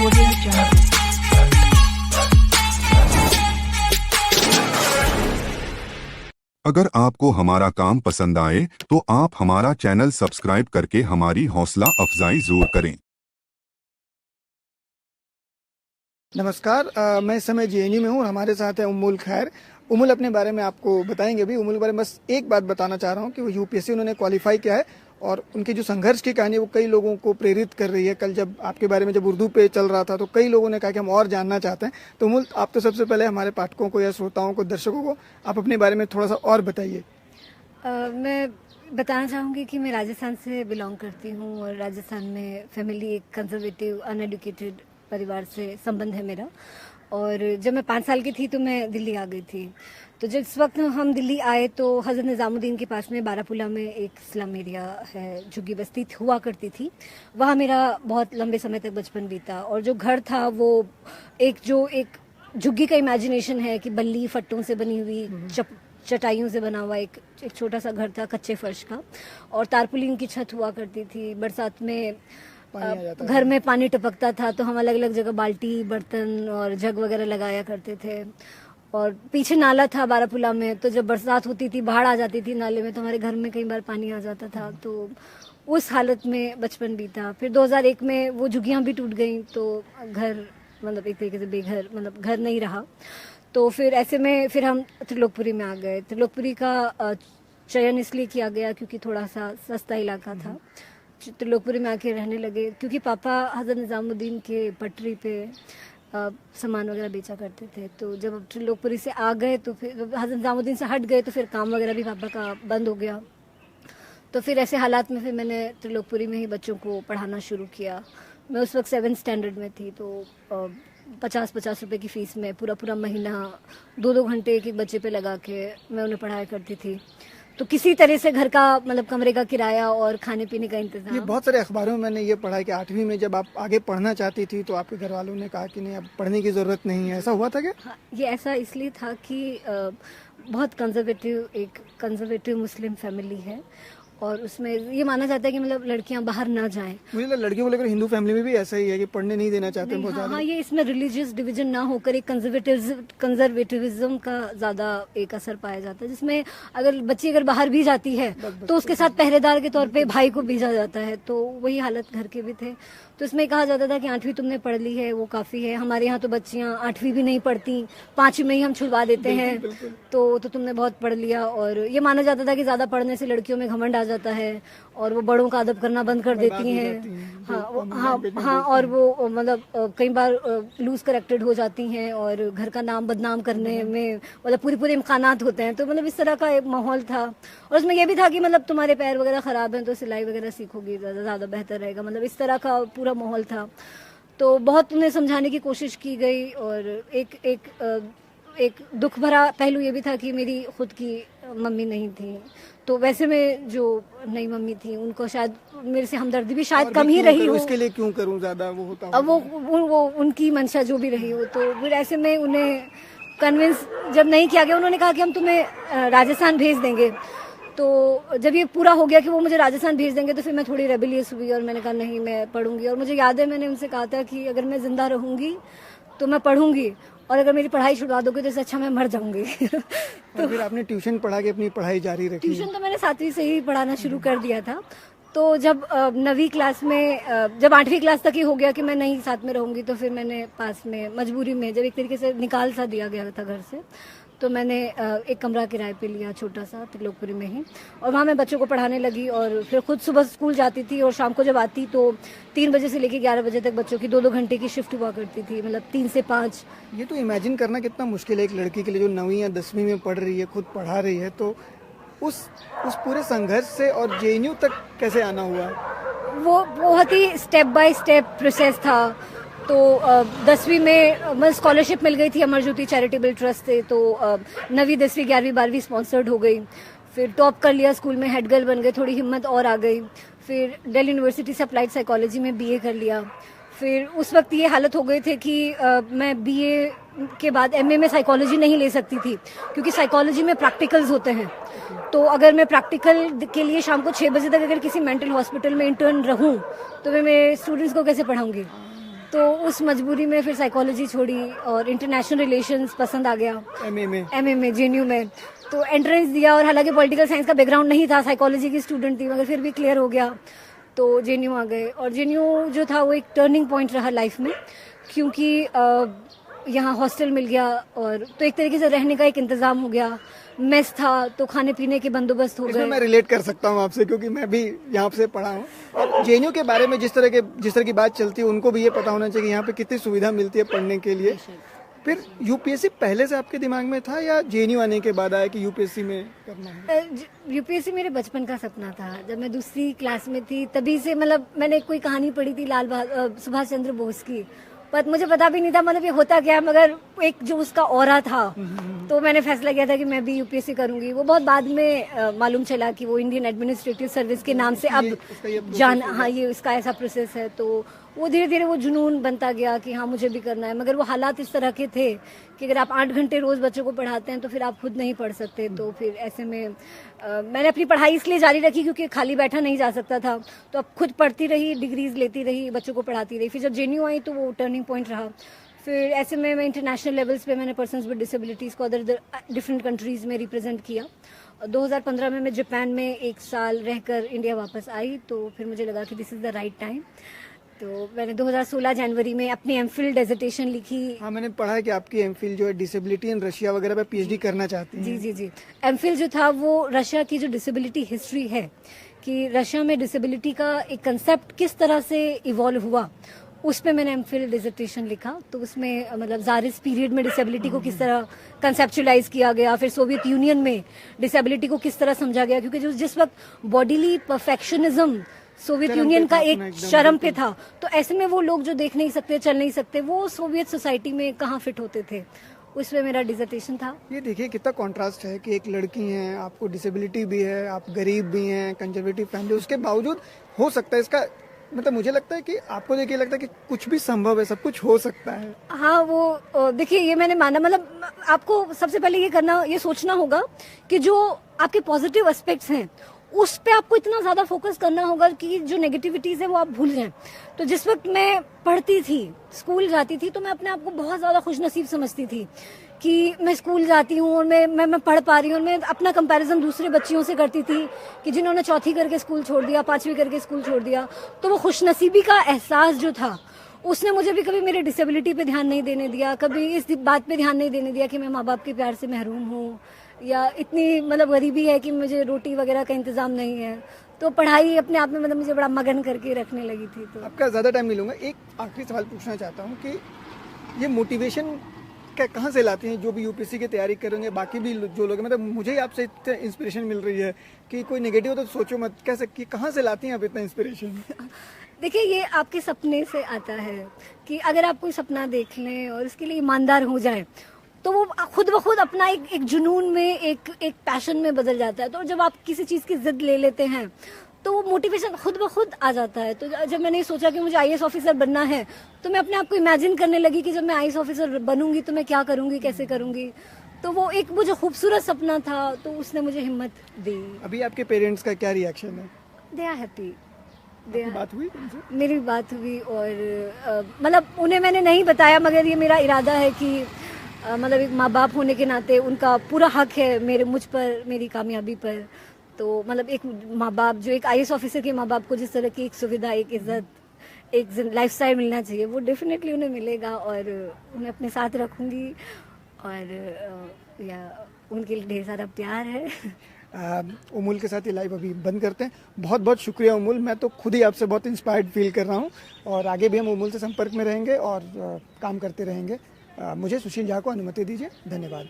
Audio Jungle. अगर आपको हमारा काम पसंद आए तो आप हमारा चैनल सब्सक्राइब करके हमारी हौसला अफजाई जरूर करें। नमस्कार, मैं इस समय जेएनयू में हूँ और हमारे साथ है उम्मुल खैर। उम्मुल अपने बारे में आपको बताएंगे भी। उम्मुल के बारे में बस एक बात बताना चाह रहा हूँ कि वो यूपीएससी उन्होंने क्वालिफाई किया है और उनकी जो संघर्ष की कहानी है वो कई लोगों को प्रेरित कर रही है। कल जब आपके बारे में जब उर्दू पे चल रहा था तो कई लोगों ने कहा कि हम और जानना चाहते हैं। तो उम्मुल, आप तो सबसे पहले हमारे पाठकों को या श्रोताओं को, दर्शकों को आप अपने बारे में थोड़ा सा और बताइए। मैं बताना चाहूँगी कि मैं राजस्थान से बिलोंग करती हूँ और राजस्थान में फैमिली एक कंजर्वेटिव अनएडुकेटेड परिवार से संबंध है मेरा। और जब मैं 5 साल की थी तो मैं दिल्ली आ गई थी। तो जिस वक्त हम दिल्ली आए तो हज़रत निज़ामुद्दीन के पास में बारापुला में एक स्लम एरिया है, झुग्गी बस्ती हुआ करती थी। वहाँ मेरा बहुत लंबे समय तक बचपन बीता। और जो घर था वो एक झुग्गी का इमेजिनेशन है कि बल्ली फट्टों से बनी हुई चटाइयों से बना हुआ एक छोटा सा घर था कच्चे फर्श का, और तारपुलिन की छत हुआ करती थी। बरसात में घर में पानी टपकता था तो हम अलग अलग जगह बाल्टी, बर्तन और जग वगैरह लगाया करते थे। और पीछे नाला था बारापुला में, तो जब बरसात होती थी, बाढ़ आ जाती थी नाले में, तो हमारे घर में कई बार पानी आ जाता था। तो उस हालत में बचपन बीता। फिर 2001 में वो झुग्गियाँ भी टूट गई तो घर मतलब एक तरीके से बेघर, मतलब घर नहीं रहा। तो फिर ऐसे में फिर हम त्रिलोकपुरी में आ गए। त्रिलोकपुरी का चयन इसलिए किया गया क्योंकि थोड़ा सा सस्ता इलाका था। त्रिलोकपुरी में आके रहने लगे क्योंकि पापा हज़रत निज़ामुद्दीन के पटरी पे सामान वगैरह बेचा करते थे। तो जब त्रिलोकपुरी से आ गए तो फिर हज़रत निज़ामुद्दीन से हट गए तो फिर काम वगैरह भी पापा का बंद हो गया। तो फिर ऐसे हालात में फिर मैंने त्रिलोकपुरी में ही बच्चों को पढ़ाना शुरू किया। मैं उस वक्त 7th स्टैंडर्ड में थी। तो 50-50 रुपए की फ़ीस में पूरा महीना 2-2 घंटे एक बच्चे पे लगा के मैं उन्हें पढ़ाया करती थी। तो किसी तरह से घर का मतलब कमरे का किराया और खाने पीने का इंतजाम। ये बहुत सारे अखबारों में मैंने ये पढ़ा है कि 8वीं में जब आप आगे पढ़ना चाहती थी तो आपके घर वालों ने कहा कि नहीं, अब पढ़ने की ज़रूरत नहीं है। ऐसा हुआ था क्या? हाँ, ये ऐसा इसलिए था कि बहुत कंजर्वेटिव मुस्लिम फैमिली है और उसमें ये माना जाता है कि मतलब लड़कियां बाहर ना जाएं। मुझे लगता है लड़कियों को लेकर हिंदू फैमिली में भी ऐसा ही है कि पढ़ने नहीं देना चाहते हैं बहुत ज़्यादा। हाँ, ये इसमें रिलीजियस डिवीजन ना होकर एक कंजर्वेटिविज्म का ज़्यादा एक असर पाया जाता है, जिसमें अगर बच्ची अगर बाहर भी जाती है तो उसके साथ पहरेदार के तौर पे भाई को भेजा जाता है। तो वही हालत घर के भी थे। तो इसमें कहा जाता था कि 8वीं तुमने पढ़ ली है वो काफ़ी है। हमारे यहाँ तो बच्चियाँ 8वीं भी नहीं पढ़ती, 5वीं में ही हम छुड़वा देते हैं। तो तुमने बहुत पढ़ लिया। और ये माना जाता था कि ज़्यादा पढ़ने से लड़कियों में घमंड आ जाता है और वो बड़ों का अदब करना बंद कर देती हैं। हाँ, और वो मतलब कई बार लूज करेक्टेड हो जाती हैं और घर का नाम बदनाम करने में मतलब पूरे इम्कानात होते हैं। तो मतलब इस तरह का एक माहौल था। और उसमें यह भी था कि मतलब तुम्हारे पैर वगैरह ख़राब हैं तो सिलाई वगैरह सीखोगी, ज़्यादा बेहतर रहेगा। मतलब इस तरह का पूरा माहौल था। तो बहुत उन्हें समझाने की कोशिश की गई। और एक दुख भरा पहलू ये भी था कि मेरी खुद की मम्मी नहीं थी। तो वैसे में जो नई मम्मी थी उनको शायद मेरे से हमदर्दी भी शायद कम ही रही हो। इसके लिए क्यों करूं, ज्यादा वो होता अब वो उनकी मंशा जो भी रही हो। तो फिर ऐसे में उन्हें कन्विंस जब नहीं किया गया, उन्होंने कहा कि हम तुम्हें राजस्थान भेज देंगे। तो जब ये पूरा हो गया कि वो मुझे राजस्थान भेज देंगे तो फिर मैं थोड़ी रेबेलियस हुई और मैंने कहा नहीं, मैं पढ़ूंगी। और मुझे याद है मैंने उनसे कहा था कि अगर मैं जिंदा रहूंगी तो मैं पढ़ूंगी और अगर मेरी पढ़ाई छुड़वा दोगे तो इससे अच्छा मैं मर जाऊंगी। तो फिर आपने ट्यूशन पढ़ा के अपनी पढ़ाई जारी रखी? ट्यूशन तो मैंने 7वीं से ही पढ़ाना शुरू कर दिया था। तो जब 9वीं क्लास में जब 8वीं क्लास तक ही हो गया कि मैं नहीं साथ में रहूंगी, तो फिर मैंने पास में मजबूरी में जब एक तरीके से निकाल सा दिया गया था घर से, तो मैंने एक कमरा किराए पे लिया छोटा सा त्रिलोकपुरी में ही। और वहाँ मैं बच्चों को पढ़ाने लगी और फिर खुद सुबह स्कूल जाती थी और शाम को जब आती तो 3 बजे से लेकर 11 बजे तक बच्चों की 2-2 घंटे की शिफ्ट हुआ करती थी, मतलब 3 से 5। ये तो इमेजिन करना कितना मुश्किल है एक लड़की के लिए जो 9वीं या 10वीं में पढ़ रही है, खुद पढ़ा रही है। तो उस पूरे संघर्ष से और जेएनयू तक कैसे आना हुआ? वो बहुत ही स्टेप बाय स्टेप प्रोसेस था। तो 10वीं में मुझे स्कॉलरशिप मिल गई थी अमर ज्योति चैरिटेबल ट्रस्ट से। तो 9वीं 10वीं 11वीं 12वीं स्पॉन्सर्ड हो गई। फिर टॉप कर लिया स्कूल में, हेड गर्ल बन गए, थोड़ी हिम्मत और आ गई। फिर दिल्ली यूनिवर्सिटी से अप्लाइड साइकोलॉजी में बीए कर लिया। फिर उस वक्त ये हालत हो गई थी कि मैं बीए के बाद एमए में साइकोलॉजी नहीं ले सकती थी क्योंकि साइकोलॉजी में प्रैक्टिकल्स होते हैं। तो अगर मैं प्रैक्टिकल के लिए शाम को 6 बजे तक अगर किसी मेंटल हॉस्पिटल में इंटर्न रहूं तो मैं मेरे स्टूडेंट्स को कैसे पढ़ाऊंगी। तो उस मजबूरी में फिर साइकोलॉजी छोड़ी और इंटरनेशनल रिलेशंस पसंद आ गया, एमए में जेएनयू में। तो एंट्रेंस दिया और हालांकि पॉलिटिकल साइंस का बैकग्राउंड नहीं था, साइकोलॉजी की स्टूडेंट थी, मगर फिर भी क्लियर हो गया तो जेएनयू आ गए। और जेएनयू जो था वो एक टर्निंग पॉइंट रहा लाइफ में, क्योंकि यहाँ हॉस्टल मिल गया और तो एक तरीके से रहने का एक इंतजाम हो गया, मेस था तो खाने पीने के बंदोबस्त हो गए। मैं रिलेट कर सकता हूँ आपसे, क्योंकि मैं भी यहाँ से पढ़ा हूँ। और जेएनयू के बारे में जिस तरह की बात चलती है, उनको भी ये पता होना चाहिए कि यहाँ पे कितनी सुविधा मिलती है पढ़ने के लिए। फिर यूपीएससी पहले से आपके दिमाग में था या जेएनयू आने के बाद आया कि यूपीएससी में करना है? यूपीएससी मेरे बचपन का सपना था। जब मैं दूसरी क्लास में थी तभी से, मतलब मैंने कोई कहानी पढ़ी थी सुभाष चंद्र बोस की, पर मुझे पता भी नहीं था मतलब ये होता क्या है, मगर एक जो उसका ऑरा था तो मैंने फैसला किया था कि मैं भी यूपीएससी करूंगी। वो बहुत बाद में मालूम चला कि वो इंडियन एडमिनिस्ट्रेटिव सर्विस के नाम से अब हाँ ये इसका ऐसा प्रोसेस है। तो वो धीरे धीरे वो जुनून बनता गया कि हाँ मुझे भी करना है। मगर वो हालात इस तरह के थे कि अगर आप 8 घंटे रोज बच्चों को पढ़ाते हैं तो फिर आप खुद नहीं पढ़ सकते। तो फिर ऐसे में मैंने अपनी पढ़ाई इसलिए जारी रखी क्योंकि खाली बैठा नहीं जा सकता था, तो अब खुद पढ़ती रही, डिग्रीज लेती रही, बच्चों को पढ़ाती रही। फिर जब जेएनयू आई तो वो टर्निंग पॉइंट रहा। फिर ऐसे में मैं इंटरनेशनल लेवल्स पे मैंने पर्सन्स विद डिसेबिलिटीज़ को अदर डिफरेंट कंट्रीज़ में रिप्रेजेंट किया। 2015 में मैं जापान में 1 साल रहकर इंडिया वापस आई, तो फिर मुझे लगा कि this is the right time. तो मैंने 2016 जनवरी में अपनी एमफिल डेजर्टेशन लिखी। हाँ, मैंने पढ़ा है कि आपकी एमफिल जो है डिसेबिलिटी इन रशिया वगैरह पे पीएचडी करना चाहती हैं। जी। एमफिल जो था वो रशिया की जो डिसेबिलिटी हिस्ट्री है कि रशिया में डिसेबिलिटी का एक कंसेप्ट किस तरह से इवॉल्व हुआ, उस पे मैंने एमफिल डिसर्टेशन लिखा। तो उसमें मतलब ज़ारिस पीरियड में डिसेबिलिटी को किस तरह कंसेप्चुलाइज किया गया, फिर सोवियत यूनियन में डिसेबिलिटी को किस तरह समझा गया, क्योंकि जिस वक्त बॉडीली परफेक्शनिज्म सोवियत यूनियन का एक शर्म पे था, तो ऐसे में वो लोग जो देख नहीं सकते, चल नहीं सकते, वो सोवियत सोसाइटी में कहाँ फिट होते थे, उसमें मेरा डिसर्टेशन था। ये देखिए कितना कॉन्ट्रास्ट है कि एक लड़की हैं, आपको डिसेबिलिटी भी है, आप गरीब भी हैं, कंजर्वेटिव फैमिली, उसके बावजूद हो सकता है इसका मतलब मुझे लगता है कि आपको देखिए लगता है कि कुछ भी संभव है, सब कुछ हो सकता है। हाँ, वो देखिए ये मैंने माना, मतलब आपको सबसे पहले ये सोचना होगा कि जो आपके पॉजिटिव एस्पेक्ट्स हैं उस पे आपको इतना ज्यादा फोकस करना होगा कि जो नेगेटिविटीज है वो आप भूल जाएं। तो जिस वक्त मैं पढ़ती थी, स्कूल जाती थी, तो मैं अपने आप को बहुत ज्यादा खुशनसीब समझती थी कि मैं स्कूल जाती हूँ और मैं पढ़ पा रही हूँ। और मैं अपना कंपैरिजन दूसरे बच्चियों से करती थी कि जिन्होंने 4वीं करके स्कूल छोड़ दिया, 5वीं करके स्कूल छोड़ दिया। तो वो खुशनसीबी का एहसास जो था उसने मुझे भी कभी मेरे डिसेबिलिटी पे ध्यान नहीं देने दिया, कभी इस बात पे ध्यान नहीं देने दिया कि मैं माँ बाप के प्यार से महरूम हूँ या इतनी मतलब गरीबी है कि मुझे रोटी वगैरह का इंतजाम नहीं है। तो पढ़ाई अपने आप में मतलब मुझे बड़ा मगन करके रखने लगी थी। तो आपका ज़्यादा टाइम नहीं लूँगा, एक आखिरी सवाल पूछना चाहता हूँ कि ये मोटिवेशन कहाँ से लाती हैं जो भी यूपीएससी की तैयारी करेंगे, बाकी भी जो लोग, मतलब मुझे आपसे इतना इंस्पिरेशन मिल रही है कि कोई नेगेटिव हो तो सोचो मत, कैसे कि कहाँ से लाती हैं आप इतना इंस्पिरेशन? देखिए ये आपके सपने से आता है कि अगर आप कोई सपना देख लें और इसके लिए ईमानदार हो जाए तो वो खुद ब खुद अपना एक जुनून में, एक पैशन में बदल जाता है। तो जब आप किसी चीज़ की जिद ले लेते हैं तो वो मोटिवेशन खुद ब खुद आ जाता है। तो जब मैंने सोचा कि मुझे आईएएस ऑफिसर बनना है तो मैं अपने आप को इमेजिन करने लगी कि जब मैं आईएएस ऑफिसर बनूंगी तो मैं क्या करूंगी, कैसे करूंगी। तो वो एक वो जो खूबसूरत सपना था तो उसने मुझे हिम्मत दी। अभी आपके पेरेंट्स का क्या रिएक्शन है? They are happy. बात हुई उनसे? मेरी बात हुई और मतलब उन्हें मैंने नहीं बताया, मगर ये मेरा इरादा है कि मतलब एक माँ बाप होने के नाते उनका पूरा हक है मुझ पर, मेरी कामयाबी पर। तो मतलब एक माँ बाप जो एक आईएएस ऑफिसर के माँ बाप को जिस तरह की एक सुविधा, एक इज्जत, एक लाइफस्टाइल मिलना चाहिए वो डेफिनेटली उन्हें मिलेगा और उन्हें अपने साथ रखूंगी और या उनके लिए ढेर सारा प्यार है। उमुल के साथ ये लाइव अभी बंद करते हैं। बहुत बहुत शुक्रिया उमुल, मैं तो खुद ही आपसे बहुत इंस्पायर्ड फील कर रहा हूँ और आगे भी हम उमुल से संपर्क में रहेंगे और काम करते रहेंगे। मुझे सुशील झा को अनुमति दीजिए। धन्यवाद।